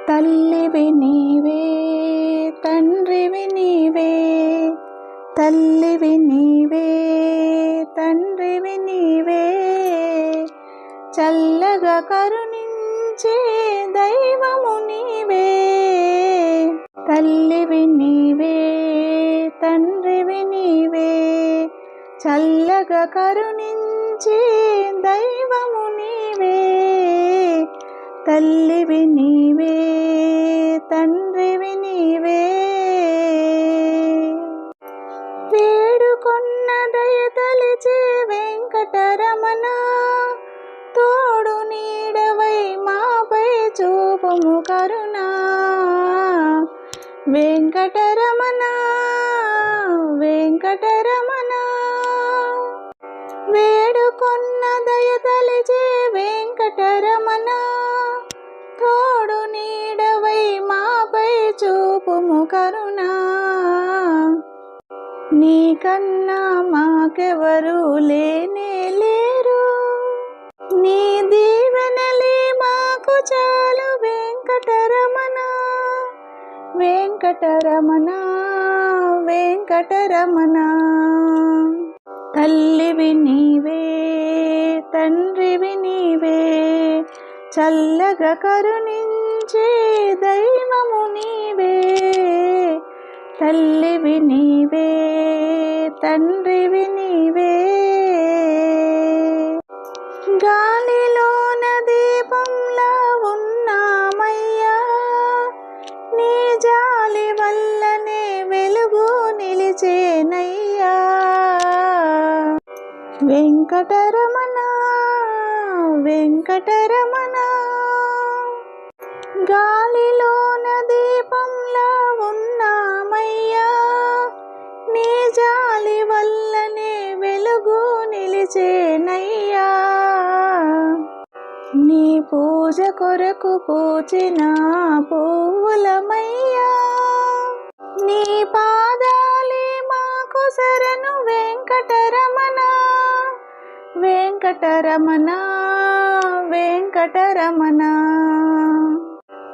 తల్లివి నీవే, తండ్రివి నీవే, తల్లివి నీవే, తండ్రివి నీవే, చల్లగా కరుణించే దైవము నీవే. తల్లివి నీవే, తండ్రివి నీవే, చల్లగా కరుణించే దైవము నీవే. తల్లివి నీవే, తండ్రివి నీవే, వేడుకొన్న దయ తలిచే వెంకటరమణ, తోడు నీడవై మాపై చూపుము కరుణ. వెంకటరమణ, వెంకటరమణ, వేడుకొన్న దయ తలిచే వెంకటరమణ, తోడు నీడవై మాపై చూపుము కరుణ. నీకన్నా మాకెవరు లేనే లేరు, నీ దీవెనలే మాకు చాలు వెంకటరమణ. వెంకటరమణ, వెంకటరమణ, తల్లివి నీవే, తండ్రివి నీవే, చల్లగా కరుణించే దైవము నీవే. తల్లివి నీవే, తండ్రివి నీవే, గాలిలోన దీపంలా ఉన్నామయ్యా, నీ జాలి వల్లనే వెలుగు నిలిచేనయ్యా. వెంకటరమణ, వెంకటరమణ, గాలిలోన దీపంలా ఉన్నామయ్యా, నీ జాలి వల్లనే వెలుగు నిలిచేనయ్యా. నీ పూజ కొరకు పూచిన పువ్వులమయ్యా, నీ పాదాలే మాకు శరణు వెంకటరమణ. వెంకటరమణ, వెంకటరమణ,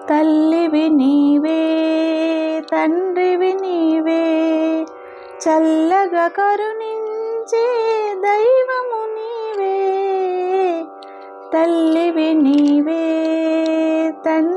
తల్లివి నీవే, తండ్రివి నీవే, చల్లగా కరుణించే దైవము నీవే. తల్లివి నీవే, తండ్రి